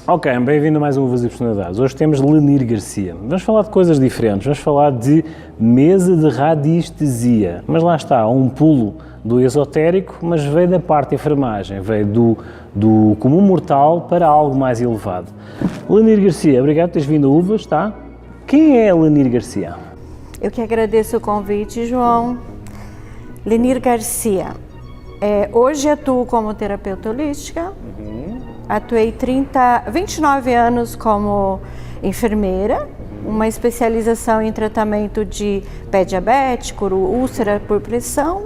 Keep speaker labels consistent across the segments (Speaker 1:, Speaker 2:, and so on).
Speaker 1: Ok, bem-vindo a mais um Uvas e Personalidades. Hoje temos Lenir Garcia. Vamos falar de coisas diferentes, vamos falar de mesa de radiestesia. Mas lá está, um pulo do esotérico, mas veio da parte de enfermagem, veio do comum mortal para algo mais elevado. Lenir Garcia, obrigado por teres vindo a Uvas, tá? Quem é Lenir Garcia?
Speaker 2: Eu que agradeço o convite, João. Lenir Garcia, hoje atuo como terapeuta holística. Atuei 29 anos como enfermeira, uma especialização em tratamento de pé diabético, úlcera por pressão,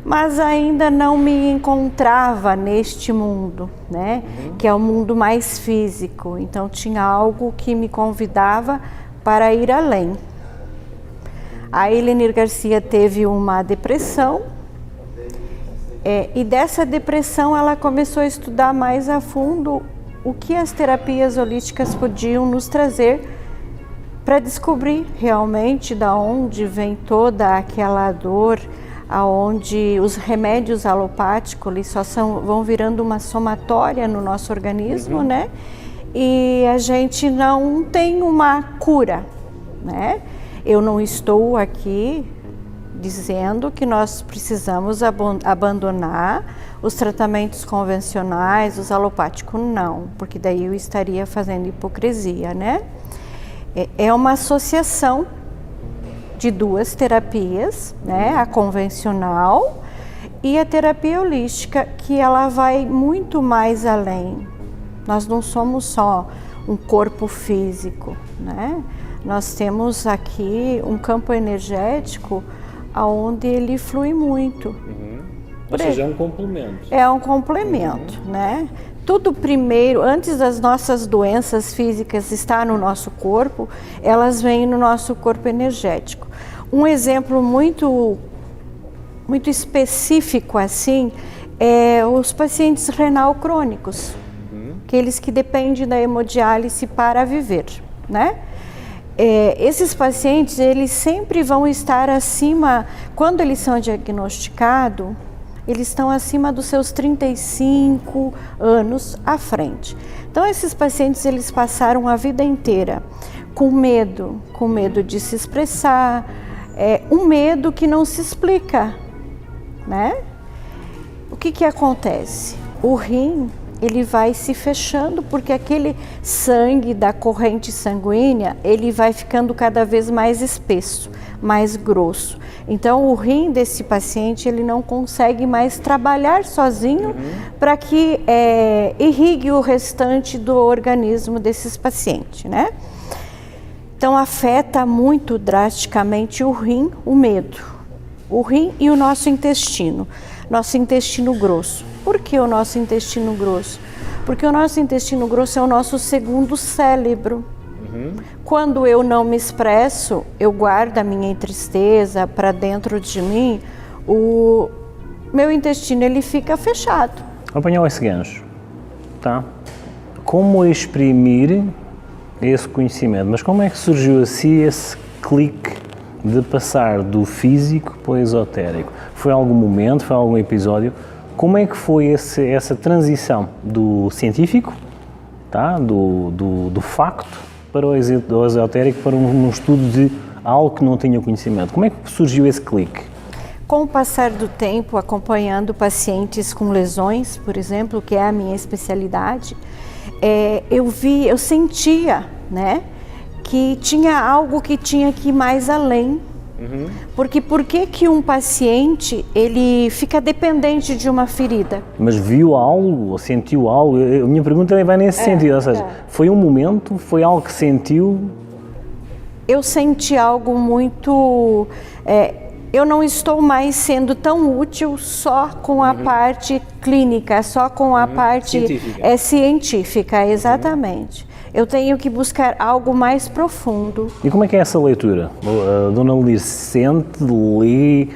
Speaker 2: mas ainda não me encontrava neste mundo, né? Que é o mundo mais físico. Então tinha algo que me convidava para ir além. A Lenir Garcia teve uma depressão. E dessa depressão ela começou a estudar mais a fundo o que as terapias holísticas podiam nos trazer para descobrir realmente da onde vem toda aquela dor, aonde os remédios alopáticos eles vão virando uma somatória no nosso organismo, né? E a gente não tem uma cura, né? Eu não estou aqui dizendo que nós precisamos abandonar os tratamentos convencionais, os alopáticos, não, porque daí eu estaria fazendo hipocrisia, né? É uma associação de duas terapias, né? A convencional e a terapia holística, que ela vai muito mais além. Nós não somos só um corpo físico, né? Nós temos aqui um campo energético onde ele flui muito.
Speaker 1: Ou seja, é um complemento.
Speaker 2: É um complemento, né? Tudo primeiro, antes das nossas doenças físicas estar no nosso corpo, elas vêm no nosso corpo energético. Um exemplo muito específico assim é os pacientes renal crônicos, aqueles que dependem da hemodiálise para viver, né? Esses pacientes, eles sempre vão estar acima, quando eles são diagnosticados, eles estão acima dos seus 35 anos à frente. Então, esses pacientes, eles passaram a vida inteira com medo de se expressar, um medo que não se explica, né? O que acontece? O rim, ele vai se fechando porque aquele sangue da corrente sanguínea, ele vai ficando cada vez mais espesso, mais grosso. Então o rim desse paciente, ele não consegue mais trabalhar sozinho para que irrigue o restante do organismo desses pacientes, né? Então afeta muito drasticamente o rim, o medo. O rim e o nosso intestino grosso. Por que o nosso intestino grosso? Porque o nosso intestino grosso é o nosso segundo cérebro. Quando eu não me expresso, eu guardo a minha tristeza para dentro de mim, o meu intestino ele fica fechado.
Speaker 1: Apanhou esse gancho, tá? Como exprimir esse conhecimento? Mas como é que surgiu assim esse clique de passar do físico para o esotérico? Foi algum momento, foi algum episódio? Como é que foi essa transição do científico, tá? do facto, para o esotérico, para um estudo de algo que não tinha conhecimento? Como é que surgiu esse clique?
Speaker 2: Com o passar do tempo, acompanhando pacientes com lesões, por exemplo, que é a minha especialidade, eu sentia, né, que tinha algo que tinha que ir mais além. Porque por que um paciente ele fica dependente de uma ferida?
Speaker 1: Mas viu algo, ou sentiu algo? A minha pergunta também vai nesse sentido, ou seja, foi um momento, foi algo que sentiu?
Speaker 2: Eu senti algo muito... eu não estou mais sendo tão útil só com a parte clínica, só com a parte científica, exatamente. Eu tenho que buscar algo mais profundo.
Speaker 1: E como é que é essa leitura? A Dona Lenir sente, lê,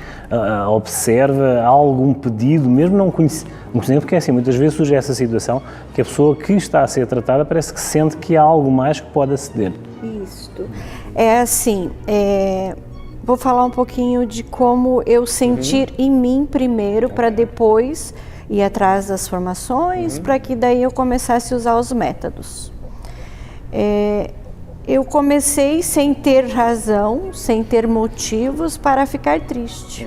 Speaker 1: observa, há algum pedido, mesmo não conhecendo, porque assim, muitas vezes surge essa situação que a pessoa que está a ser tratada parece que sente que há algo mais que pode aceder.
Speaker 2: Isto. É assim, vou falar um pouquinho de como eu sentir em mim primeiro, para depois ir atrás das formações, para que daí eu começasse a usar os métodos. Eu comecei sem ter razão, sem ter motivos para ficar triste.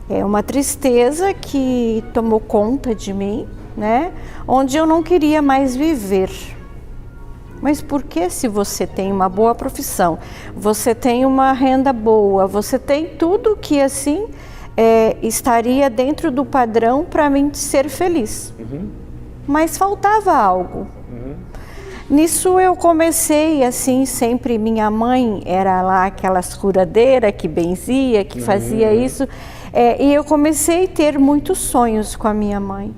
Speaker 2: É uma tristeza que tomou conta de mim, né? Onde eu não queria mais viver. Mas por que, se você tem uma boa profissão, você tem uma renda boa, você tem tudo que assim estaria dentro do padrão para mim ser feliz? Mas faltava algo. Nisso eu comecei assim, sempre minha mãe era lá aquelas curadeiras que benzia, que fazia isso, e eu comecei a ter muitos sonhos com a minha mãe,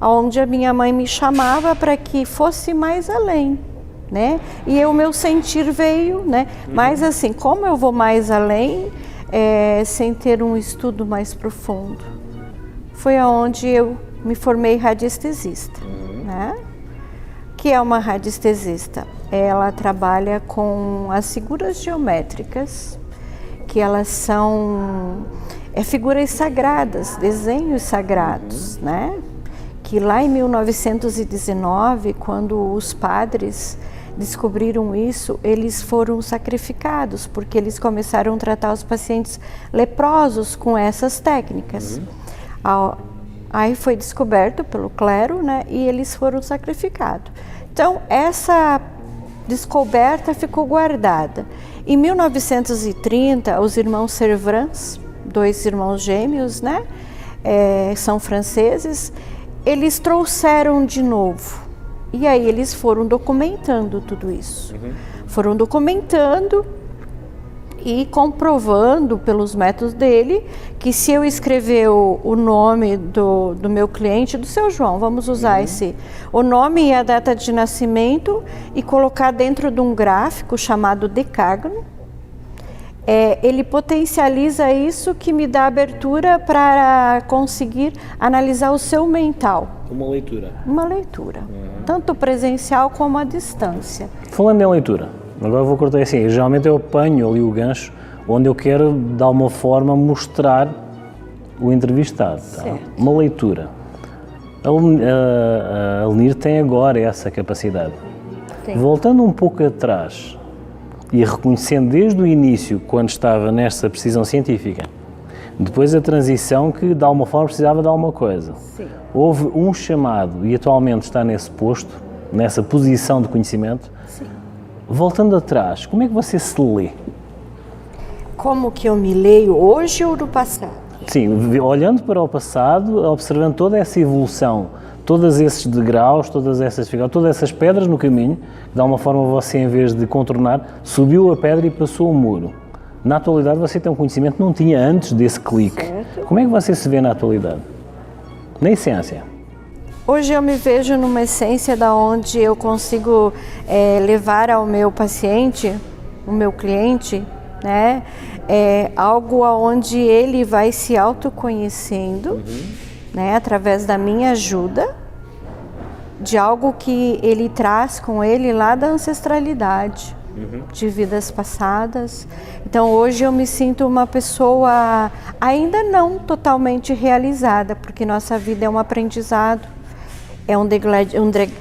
Speaker 2: onde a minha mãe me chamava para que fosse mais além, né? E o meu sentir veio, né? Mas assim, como eu vou mais além, sem ter um estudo mais profundo? Foi aonde eu me formei radiestesista, né? Que é uma radiestesista? Ela trabalha com as figuras geométricas, que elas são figuras sagradas, desenhos sagrados, né? Que lá em 1919, quando os padres descobriram isso, eles foram sacrificados, porque eles começaram a tratar os pacientes leprosos com essas técnicas. Aí foi descoberto pelo clero, né? E eles foram sacrificados. Então, essa descoberta ficou guardada. Em 1930, os irmãos Servrans, 2 irmãos gêmeos, né? São franceses, eles trouxeram de novo. E aí eles foram documentando tudo isso. Foram documentando e comprovando pelos métodos dele que se eu escrever o nome do meu cliente, do seu João, vamos usar o nome e a data de nascimento e colocar dentro de um gráfico chamado decágono, ele potencializa isso, que me dá abertura para conseguir analisar o seu mental.
Speaker 1: Uma leitura.
Speaker 2: Uma leitura, tanto presencial como à distância.
Speaker 1: Falando em leitura, agora vou cortar assim, geralmente eu apanho ali o gancho onde eu quero, de alguma forma, mostrar o entrevistado. Tá? Uma leitura. A Lenir tem agora essa capacidade.
Speaker 2: Sim.
Speaker 1: Voltando um pouco atrás e reconhecendo desde o início, quando estava nessa precisão científica, depois a transição que de alguma forma precisava de alguma coisa.
Speaker 2: Sim.
Speaker 1: Houve um chamado e atualmente está nesse posto, nessa posição de conhecimento.
Speaker 2: Sim.
Speaker 1: Voltando atrás, como é que você se lê?
Speaker 2: Como que eu me leio hoje ou no passado?
Speaker 1: Sim, olhando para o passado, observando toda essa evolução, todos esses degraus, todas essas pedras no caminho, de alguma forma você, em vez de contornar, subiu a pedra e passou o muro. Na atualidade você tem um conhecimento que não tinha antes desse clique.
Speaker 2: Certo.
Speaker 1: Como é que você se vê na atualidade? Na essência?
Speaker 2: Hoje eu me vejo numa essência da onde eu consigo levar ao meu paciente, o meu cliente, né, algo aonde ele vai se autoconhecendo, né, através da minha ajuda, de algo que ele traz com ele lá da ancestralidade, de vidas passadas. Então hoje eu me sinto uma pessoa ainda não totalmente realizada, porque nossa vida é um aprendizado. É um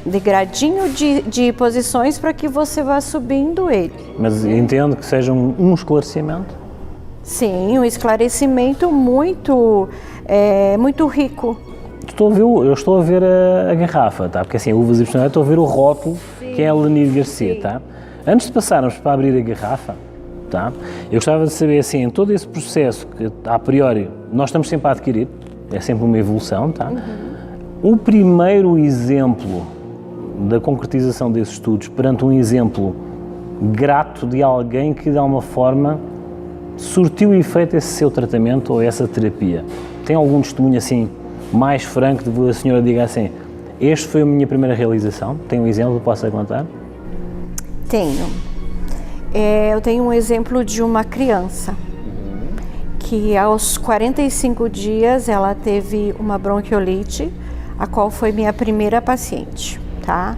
Speaker 2: degradinho de posições para que você vá subindo ele.
Speaker 1: Mas entendo que seja um esclarecimento?
Speaker 2: Sim, um esclarecimento muito rico.
Speaker 1: Eu estou a ver a garrafa, tá? Porque assim, uvas e personalidade, estou a ver o rótulo, que é a Lenir Garcia, tá? Antes de passarmos para abrir a garrafa, tá? Eu gostava de saber, assim, em todo esse processo que, a priori, nós estamos sempre a adquirir, é sempre uma evolução, tá? O primeiro exemplo da concretização desses estudos perante um exemplo grato de alguém que de alguma forma surtiu efeito esse seu tratamento ou essa terapia. Tem algum testemunho assim mais franco de que a senhora diga assim, este foi a minha primeira realização? Tem um exemplo que possa contar?
Speaker 2: Tenho. Eu tenho um exemplo de uma criança que aos 45 dias ela teve uma bronquiolite, a qual foi minha primeira paciente, tá?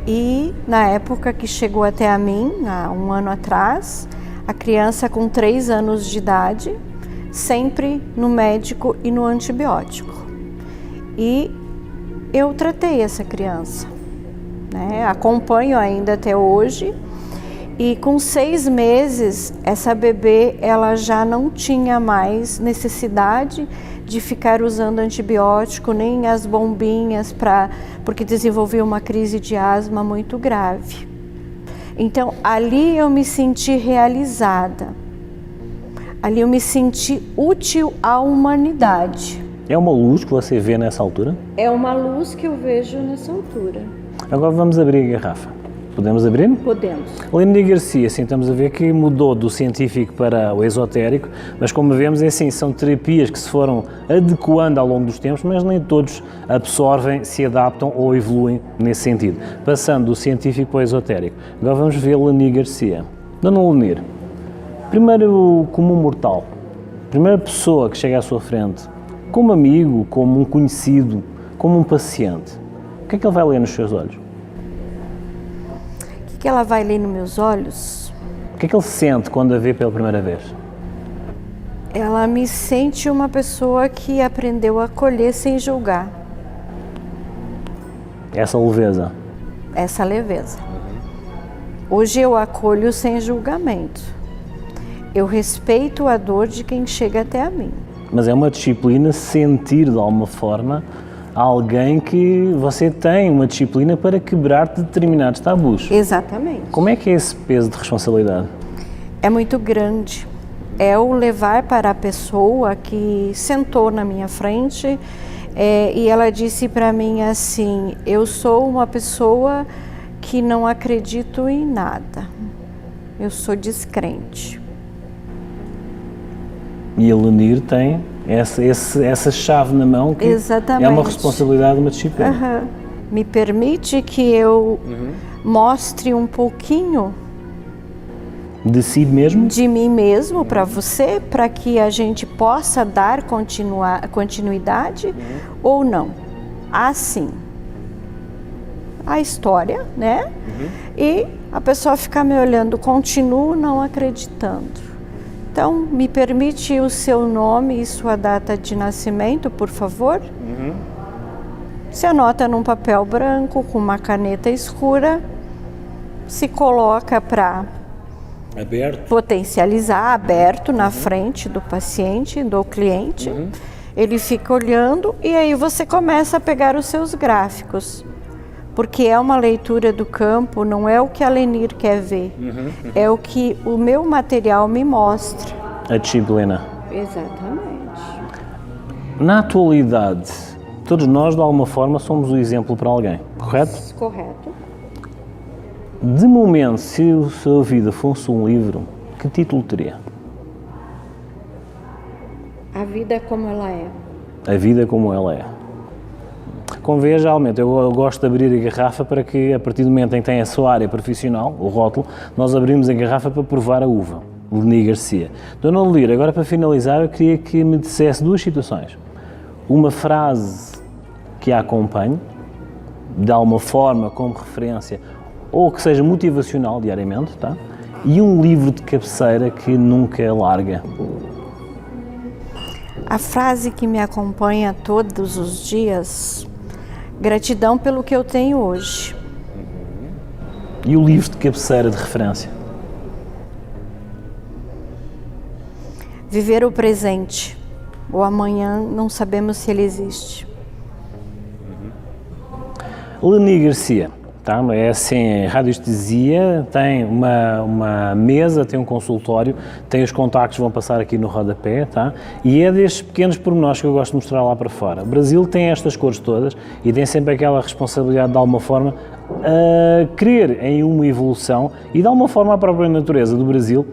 Speaker 2: E na época que chegou até a mim, há um ano atrás, a criança com 3 anos de idade, sempre no médico e no antibiótico. E eu tratei essa criança, né? Acompanho ainda até hoje. E com 6 meses, essa bebê ela já não tinha mais necessidade de ficar usando antibiótico, nem as bombinhas, porque desenvolveu uma crise de asma muito grave. Então, ali eu me senti realizada. Ali eu me senti útil à humanidade.
Speaker 1: É uma luz que você vê nessa altura?
Speaker 2: É uma luz que eu vejo nessa altura.
Speaker 1: Agora vamos abrir a garrafa. Podemos abrir?
Speaker 2: Podemos.
Speaker 1: Leonir Garcia, assim, estamos a ver que mudou do científico para o esotérico, mas como vemos, é assim, são terapias que se foram adequando ao longo dos tempos, mas nem todos absorvem, se adaptam ou evoluem nesse sentido, passando do científico para o esotérico. Agora vamos ver Leonir Garcia. Dona Leonir, primeiro como um mortal, primeira pessoa que chega à sua frente, como amigo, como um conhecido, como um paciente, o que é que ele vai ler nos seus olhos?
Speaker 2: O que ela vai ler nos meus olhos?
Speaker 1: O que é que ele sente quando a vê pela primeira vez?
Speaker 2: Ela me sente uma pessoa que aprendeu a acolher sem julgar.
Speaker 1: Essa leveza.
Speaker 2: Essa leveza. Hoje eu acolho sem julgamento. Eu respeito a dor de quem chega até a mim.
Speaker 1: Mas é uma disciplina sentir de alguma forma alguém que você tem uma disciplina para quebrar determinados tabus.
Speaker 2: Exatamente.
Speaker 1: Como é que é esse peso de responsabilidade?
Speaker 2: É muito grande. É o levar para a pessoa que sentou na minha frente e ela disse para mim assim: eu sou uma pessoa que não acredito em nada. Eu sou descrente.
Speaker 1: E a Leonir tem essa chave na mão que
Speaker 2: Exatamente.
Speaker 1: É uma responsabilidade, uma disciplina.
Speaker 2: Uhum. Me permite que eu mostre um pouquinho
Speaker 1: De si mesmo?
Speaker 2: de mim mesmo para você, para que a gente possa dar continuidade ou não. Assim, a história, né? E a pessoa fica me olhando, continuo não acreditando. Então, me permite o seu nome e sua data de nascimento, por favor? Se anota num papel branco com uma caneta escura, se coloca para
Speaker 1: Aberto.
Speaker 2: potencializar, aberto na frente do paciente, do cliente. Ele fica olhando e aí você começa a pegar os seus gráficos. Porque é uma leitura do campo, não é o que a Lenir quer ver, é o que o meu material me mostra.
Speaker 1: A disciplina.
Speaker 2: Exatamente.
Speaker 1: Na atualidade, todos nós de alguma forma somos o exemplo para alguém, correto?
Speaker 2: Correto.
Speaker 1: De momento, se a sua vida fosse um livro, que título teria?
Speaker 2: A vida como ela é.
Speaker 1: A vida como ela é. Convém geralmente, eu gosto de abrir a garrafa para que, a partir do momento em que tem a sua área profissional, o rótulo, nós abrimos a garrafa para provar a uva. Leonir Garcia. Dona Leonir, agora para finalizar, eu queria que me dissesse 2 situações. Uma frase que a acompanhe, de alguma forma, como referência, ou que seja motivacional diariamente, tá? E um livro de cabeceira que nunca larga.
Speaker 2: A frase que me acompanha todos os dias: gratidão pelo que eu tenho hoje.
Speaker 1: E o livro de cabeceira de referência?
Speaker 2: Viver o presente. O amanhã não sabemos se ele existe.
Speaker 1: Leonir Garcia, tá? É assim, radiestesia, tem uma mesa, tem um consultório, tem os contactos, vão passar aqui no rodapé, tá? E é destes pequenos pormenores que eu gosto de mostrar lá para fora. O Brasil tem estas cores todas e tem sempre aquela responsabilidade de alguma forma a crer em uma evolução e de alguma forma a própria natureza do Brasil,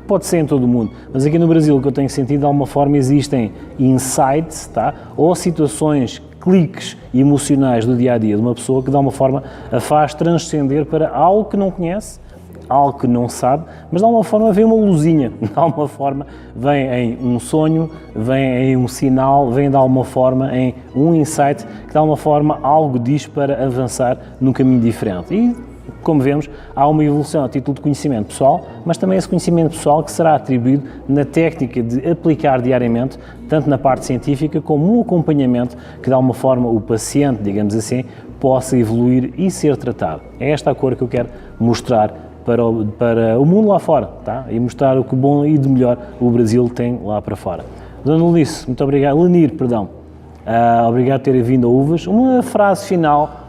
Speaker 1: pode ser em todo o mundo, mas aqui no Brasil, o que eu tenho sentido, de alguma forma existem insights, tá? Ou situações, cliques emocionais do dia-a-dia de uma pessoa que de alguma forma a faz transcender para algo que não conhece, algo que não sabe, mas de alguma forma vem uma luzinha, de alguma forma vem em um sonho, vem em um sinal, vem de alguma forma em um insight, que de alguma forma algo diz para avançar num caminho diferente. E, como vemos, há uma evolução a título de conhecimento pessoal, mas também esse conhecimento pessoal que será atribuído na técnica de aplicar diariamente, tanto na parte científica como um acompanhamento que de alguma forma o paciente, digamos assim, possa evoluir e ser tratado. É esta a cor que eu quero mostrar para o mundo lá fora, tá? E mostrar o que bom e de melhor o Brasil tem lá para fora. Dona Lunice, muito obrigado. Lenir, perdão. Obrigado por ter vindo a Uvas. Uma frase final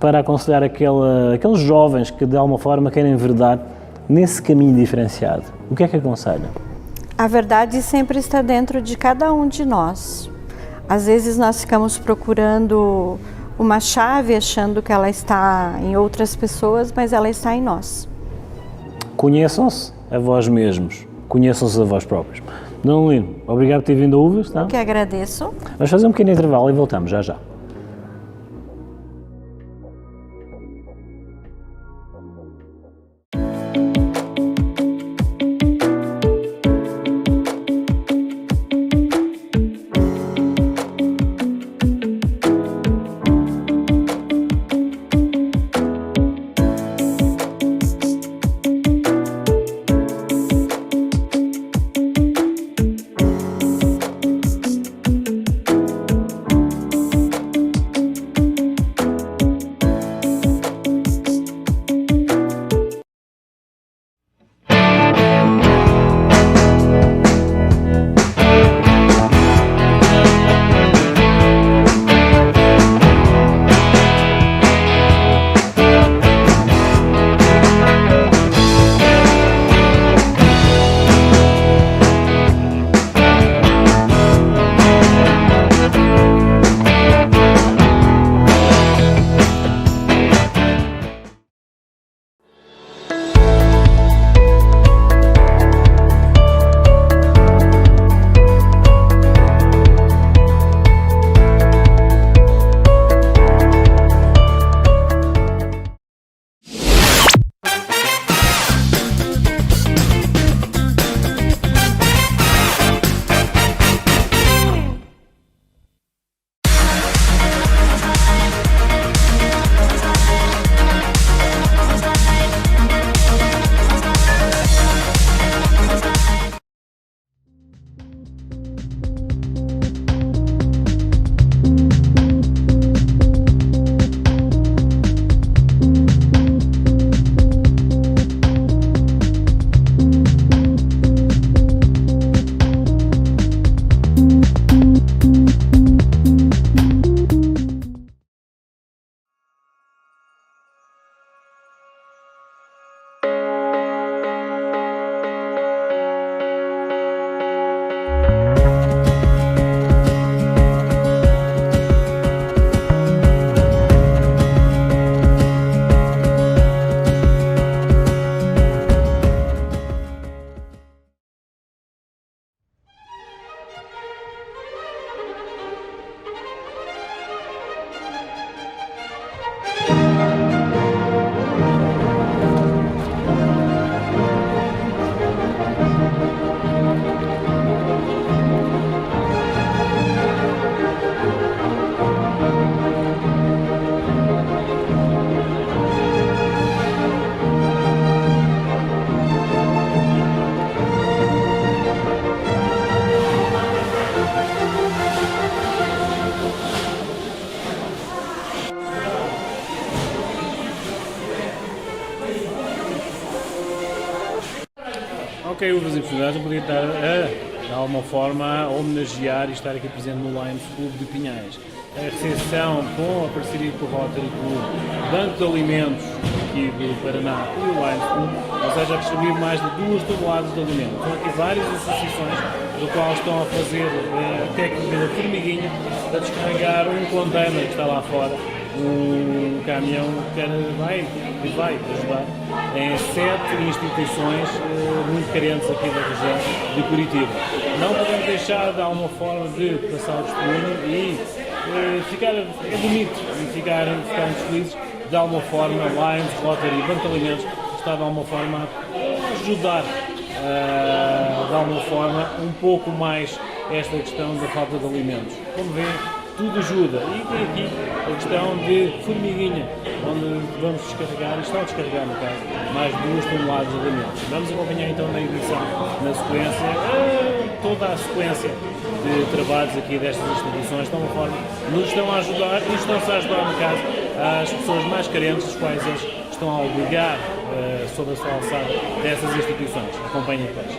Speaker 1: para aconselhar aqueles jovens que de alguma forma querem enverdar nesse caminho diferenciado. O que é que aconselha?
Speaker 2: A verdade sempre está dentro de cada um de nós. Às vezes nós ficamos procurando uma chave achando que ela está em outras pessoas, mas ela está em nós.
Speaker 1: Conheçam-se a vós mesmos, conheçam-se a vós próprios. Dona Lino, obrigado por ter vindo a Uvas. Tá?
Speaker 2: Eu que agradeço.
Speaker 1: Vamos fazer um pequeno intervalo e voltamos já já. Ok, Uvas e Festividades, eu podia estar de alguma forma a homenagear e estar aqui presente no Lions Club de Pinhais. A recepção com a parceria com o Rotary Club, Banco de Alimentos aqui do Paraná e o Lions Club, ou seja, distribuir mais de 2 toneladas de alimentos. São aqui várias associações do qual estão a fazer a técnica da formiguinha para descarregar um container que está lá fora, um caminhão que vai ajudar em 7 instituições muito carentes aqui da região de Curitiba. Não podemos deixar de alguma forma de passar o testemunho e é bonito e ficarmos felizes de alguma forma. Lions, Rotary, Banco de Alimentos
Speaker 3: está de alguma forma a ajudar de alguma forma um pouco mais esta questão da falta de alimentos. Como vê, tudo ajuda. E tem aqui a questão de formiguinha, onde vamos descarregar, e estão a descarregar no caso, mais 2 toneladas de alimentos. Vamos acompanhar então na edição, na sequência, toda a sequência de trabalhos aqui destas instituições, de alguma forma, nos estão a ajudar e estão-se a ajudar, no caso, as pessoas mais carentes, as quais eles estão a obrigar sob a sua alçada dessas instituições. Acompanhem depois.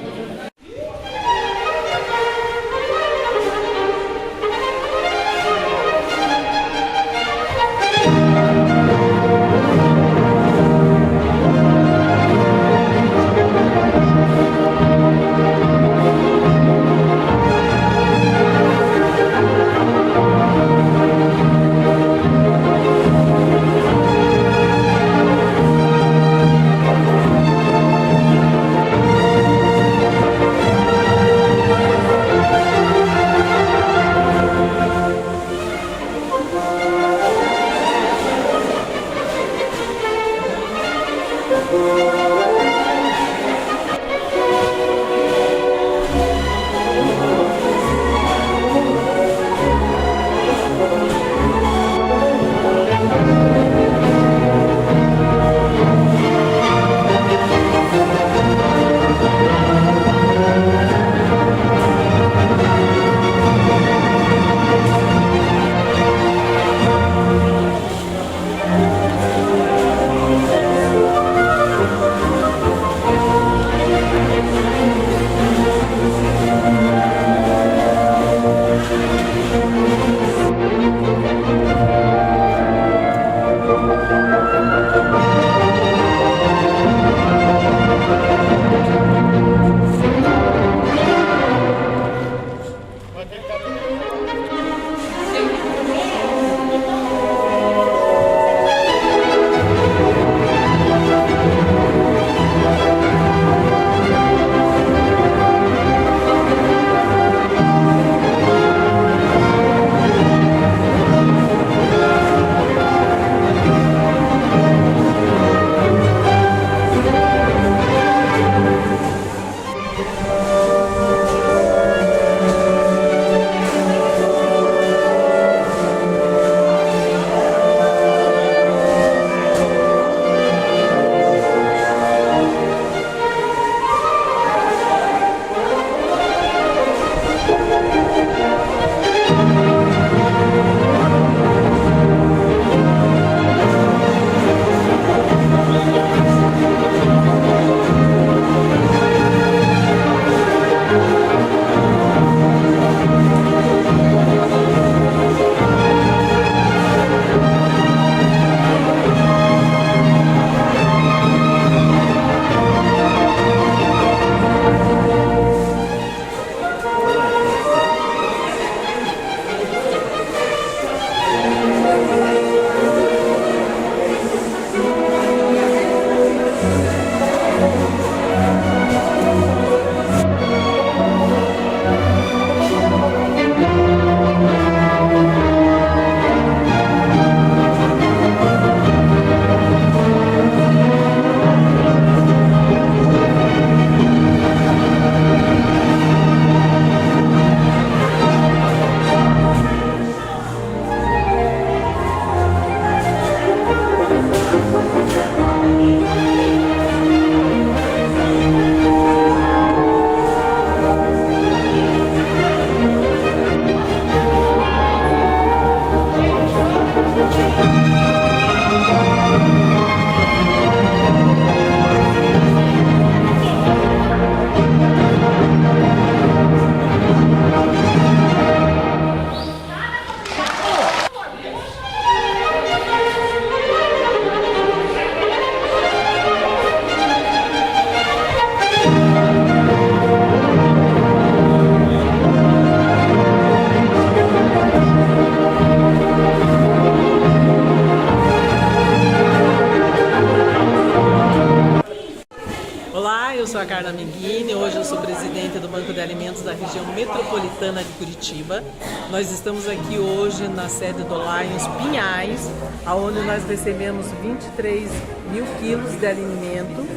Speaker 4: eu sou a Carla Menghini, hoje eu sou presidente do Banco de Alimentos da região metropolitana de Curitiba. Nós estamos aqui hoje na sede do Lions Pinhais, onde nós recebemos 23 mil quilos de alimento,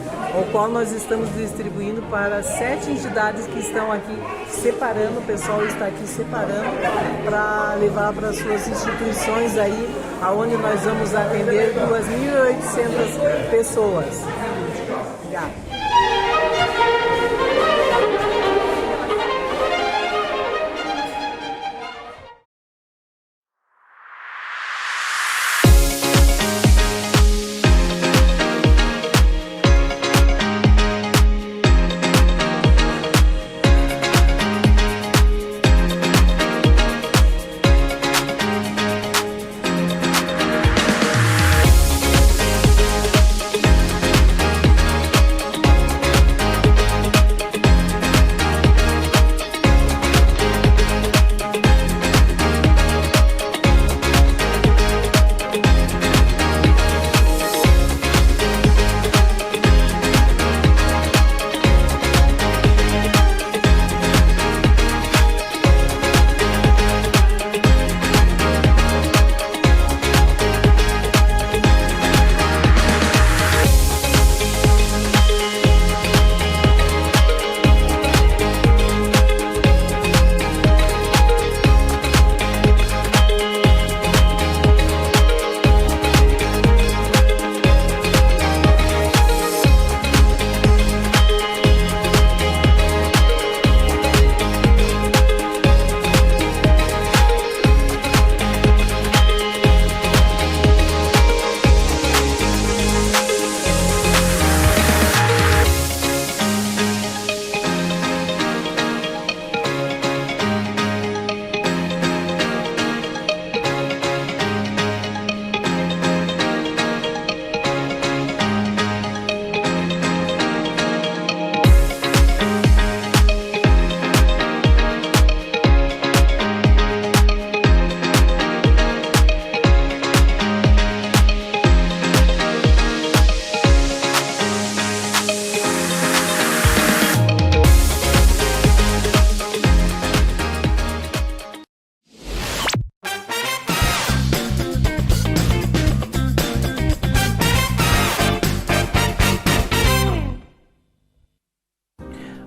Speaker 4: o qual nós estamos distribuindo para 7 entidades que estão aqui separando, o pessoal está aqui separando para levar para suas instituições aí, aonde nós vamos atender 2.800 pessoas. Obrigada.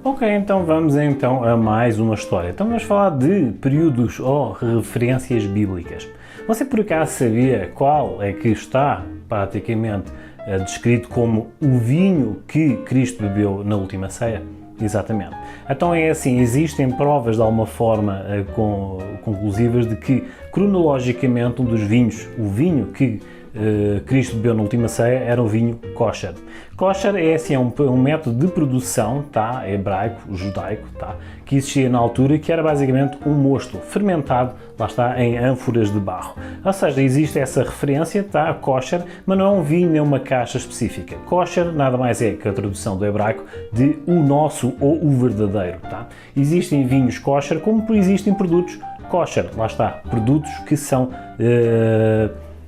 Speaker 1: Ok, então vamos a mais uma história. Então vamos falar de períodos ou referências bíblicas. Você por acaso sabia qual é que está praticamente descrito como o vinho que Cristo bebeu na última ceia? Exatamente. Então é assim, existem provas de alguma forma conclusivas de que cronologicamente um dos vinhos, o vinho que Cristo bebeu na última ceia, era um vinho kosher. Kosher é assim, um método de produção, tá, hebraico, judaico, tá, que existia na altura, que era basicamente um mosto fermentado, lá está, em ânforas de barro. Ou seja, existe essa referência, tá, kosher, mas não é um vinho nem uma caixa específica. Kosher nada mais é que a tradução do hebraico de o nosso ou o verdadeiro, tá. Existem vinhos kosher como existem produtos kosher, lá está, produtos que são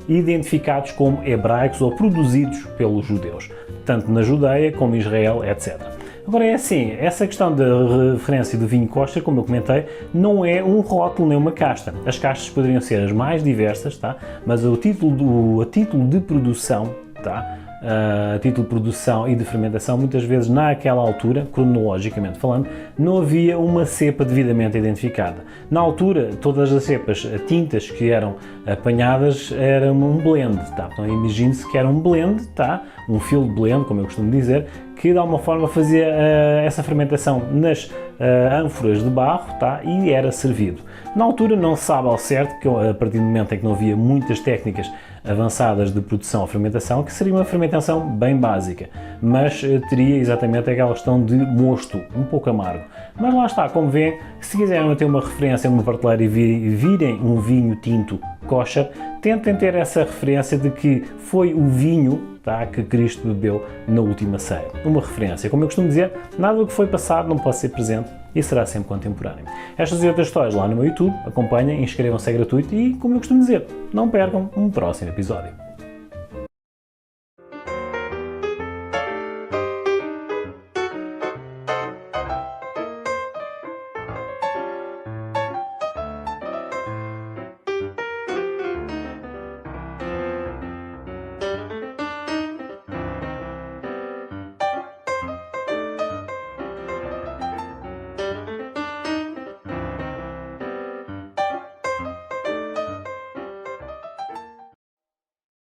Speaker 1: identificados como hebraicos ou produzidos pelos judeus, tanto na Judeia como em Israel, etc. Agora é assim, essa questão da referência do vinho kosher, como eu comentei, não é um rótulo nem uma casta. As castas poderiam ser as mais diversas, tá? Mas a título de produção, tá? A título de produção e de fermentação, muitas vezes naquela altura, cronologicamente falando, não havia uma cepa devidamente identificada. Na altura, todas as cepas tintas que eram apanhadas eram um blend, tá? Então imagine-se que era um blend, tá? Um field blend, como eu costumo dizer, que de alguma forma fazia essa fermentação nas ânforas de barro, tá? E era servido. Na altura não se sabe ao certo, que a partir do momento em que não havia muitas técnicas avançadas de produção ou fermentação, que seria uma fermentação bem básica, mas teria exatamente aquela questão de mosto, um pouco amargo. Mas lá está, como vêem, se quiserem ter uma referência numa prateleira e virem um vinho tinto kosher, tentem ter essa referência de que foi o vinho, tá, que Cristo bebeu na última ceia. Uma referência. Como eu costumo dizer, nada do que foi passado não pode ser presente e será sempre contemporâneo. Estas e outras histórias lá no meu YouTube, acompanhem, inscrevam-se, é gratuito e, como eu costumo dizer, não percam um próximo episódio.